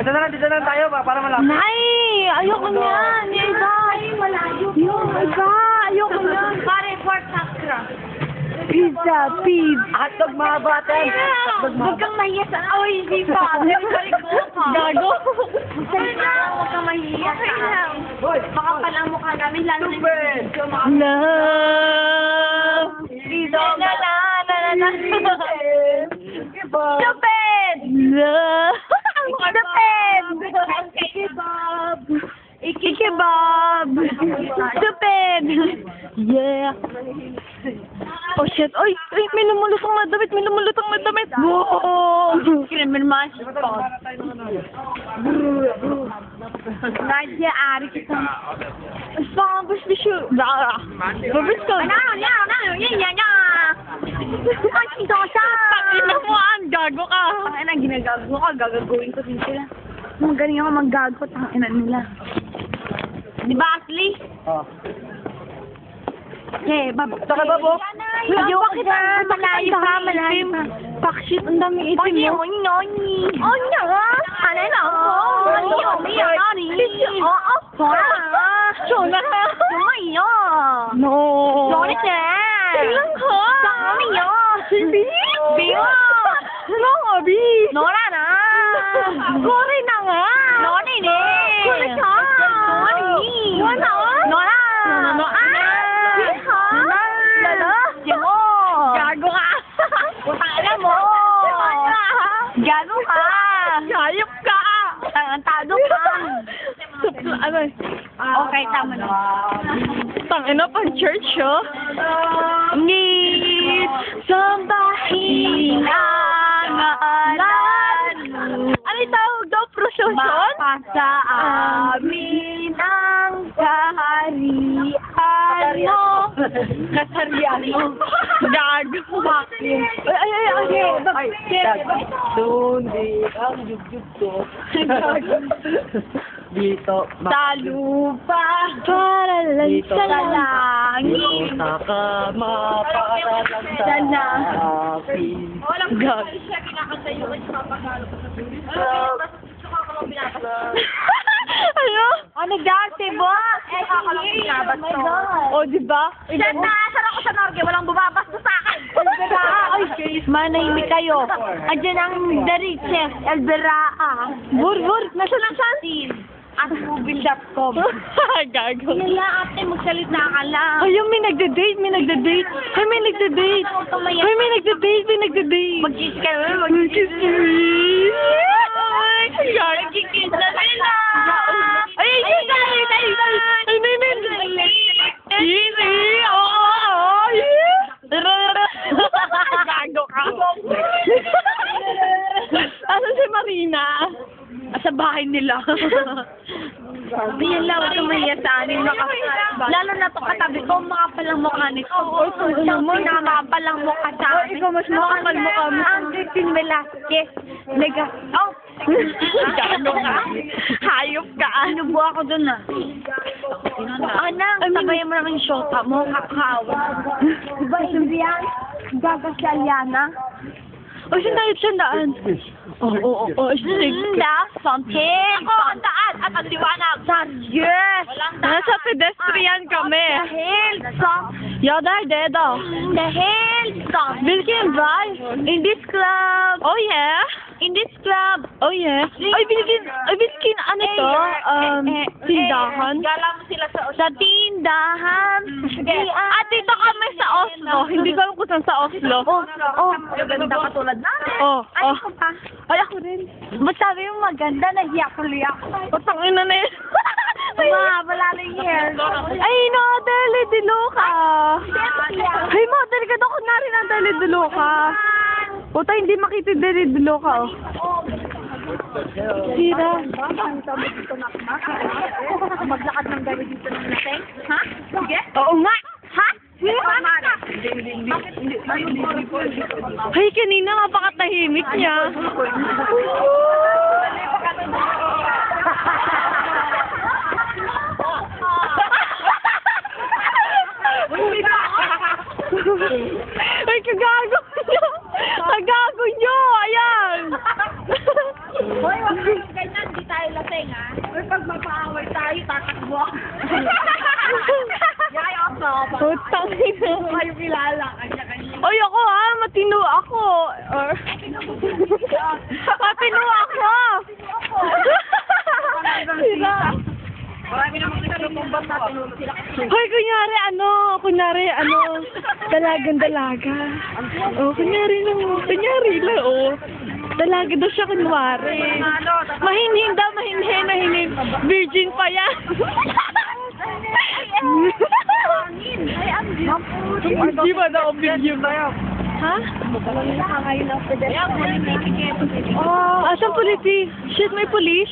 Dito na tayo para malapit. Nay! Ayoko niyan! Yung iba! Yung iba! Ayoko niyan! Pare, pork sacra. Pizza! Pizza! Hotdog mga bata. Huwag kang mahiya sa... Ay, hindi pa. Gago! Huwag kang mahiya sa... Makapal ang mukha namin, lalo na yung Love! La la la la la. Stupid! Love! Stupid! Ikikebab! Stupid! Yeah! Oh shit! Ay! Ay! May lumulutang na damit! May lumulutang na damit! Wow! Criminal spot. Nadia, ari kita. Sabas di siya! Babas ka! Ano? Yan. Ay, sito siya. Pakita mo ang gago ka! Ang ina, ginagago ko. Gagagawin ko din sila. Magaling ako maggago. Tangina nila. Di ba, Ashley? Oh. Okay, babo. Saka babo. Ayoko kita. Malayo pa. Pakshit, ang dami itim mo. Ano na ako? No! Sorry, sir. Kailan ka? Sorry, Biyo! Ano nga, Bi? Nora na. Sorry na nga! Nora ni. Sorry ka. Sorry. Wala. Nora. No. Sorry ka. Lalo? Yan mo. Gago ka! Putang mo. Gago ka. Gayop ka! Tangantado ka. Ano? Okay, tama na. Tangina pang church, oh. Ngit sambahin ang ngalan mo. Ano yung tawag daw? Prosesyon? Mapasa amin ang kaharian mo. Kasarian mo. Gago. Ay, sundi ang jug-jug ko. Dito, Sa lupa. Para lang Dito. sa Sa langit. langit. sa kama, para lang sa Sana. akin. Gago. Ano? Ano dati ba? Oh my God. O, diba? Saan na? Saan ako sa Norge? Walang bumabasto sa akin. Ay, manahimik kayo. Andiyan ang the richest, Elberaa. Bur, nasa lang siya? At movie.com. Gago. Kaya ate, magsalita ka lang. Ay, yung may nagde-date. Ay, may nagde-date. Ay, may nagde-date. Mag-kiss ka naman, Mag-kiss mag-kiss. Ay, gago. Mag-kiss na sila. Ay, Easy! Oo! Gago ka! Asan si Marina? Sa bahay nila. Yan lang, huwag kang mahiya sa anin. Lalo na to katabi ko, makapalang mukha nito. Siyang pinamakapalang mukha sa akin. Ikaw mas makapal mukha mo. Ang Christine Velasquez. Lega. Oh! Gago ka. Hayop ka. Inubo ako dun ah. Anang, sabayan mo naman yung shota mo, kakawa. Diba, Indian? Gaga si Aliana? O, saan tayo sandaan? Oo. Something. Ako, ang daan at ang liwanag. Yes! Nasa pedestrian kami. Dahil sa Vilken vibe? in this club, Oh, yeah? in this club, Oh, yeah? Ay, Vilken, ano to? Tindahan? Gala mo sila sa tindahan. At dito kami sa Oslo. Hindi ko alam kung saan sa Oslo. Maganda katulad na. Ay, Ako pa. Ay, ako rin. Ba't sabi mo maganda, nahiyak tuloy ako. Patangin na yun. Wala na yung hair. Ay, Nadeli de Luca. Ay, model ka daw kunwari Nadeli de Luca. Puta, hindi makita Nadeli de Luca, oh. Sira. Maglakad ng gabi dito ng laseng? Ha? Sige? Oo nga. Ha? Ay, kanina napakatahimik niya. Ay, kagago niyo! Kagago niyo! Ayan! Hoy, wag kang ganyan. Putang ina. Kayo kilala, kanya-kanya. Oy, ako matino ako. Or... matino ako. Sira. Marami naman kinalumbat natin sila. Hoy, kunyari, dalagang-dalaga. Oh, kunyari lang, oh. Dalaga daw siya, kunwari. Mahinhin daw, mahinhin. Virgin pa yan. Di ba daw, virgin pa yan? Ha? Asan police? Shit, may police?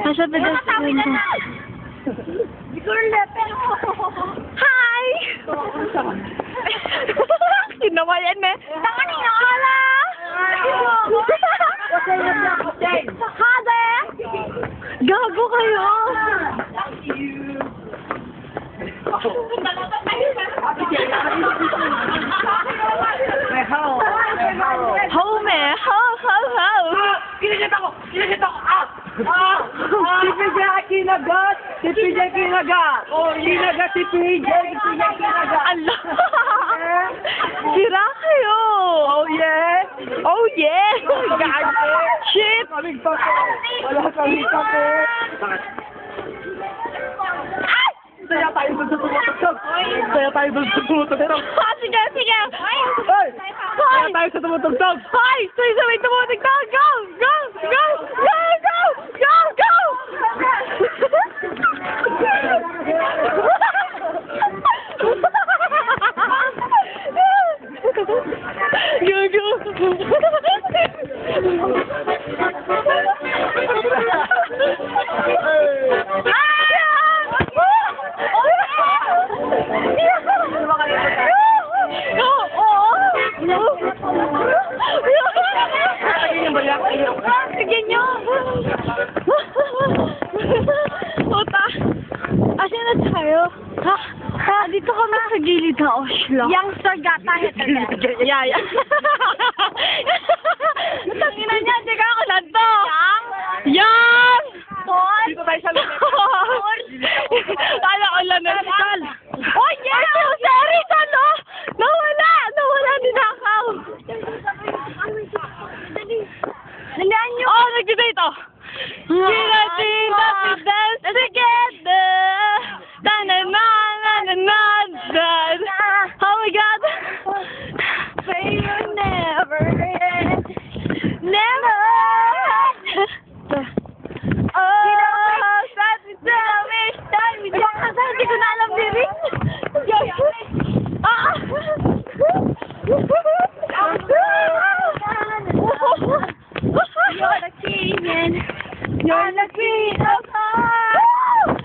Asan pedestrian? Hi! Ginawa yan eh. Tangan niyo, ala! Hade! Gago kayo! Home eh! How! Kinakita ko! Si PJ kinagat! Si PJ kinagat! Oh, kinagat si PJ kinagat! Allah! Sira kayo! Oh, yeah! Oh yeah! Gago! Shit! Kaming pako! Wala kaming pako! Saya tayo doon sa tumutugtog! Saya tayo doon sa tumutugtog! Sige! Hoy! Saya tayo sa tumutugtog! Hoy! Sabay tumutugtog! Sige nyo! Puta! Asin na tayo? Ha? Dito kami sa gilid na Oslo. Youngster gata, Yaya. Tangina niya, di ka ako lanto! Yang! Dito tayo sa lumet! Kala ko lang na sakal. Oh yeah! Sorry, ano? Nawala! Ninakaw! Nalaan nyo! Oh, nag-debate oh! Kinating that we dance together. Oh my God! Say you never end. Never! Oh, sad to tell me. Hindi ko na alam lyrics. You're the king. You're the queen of hearts.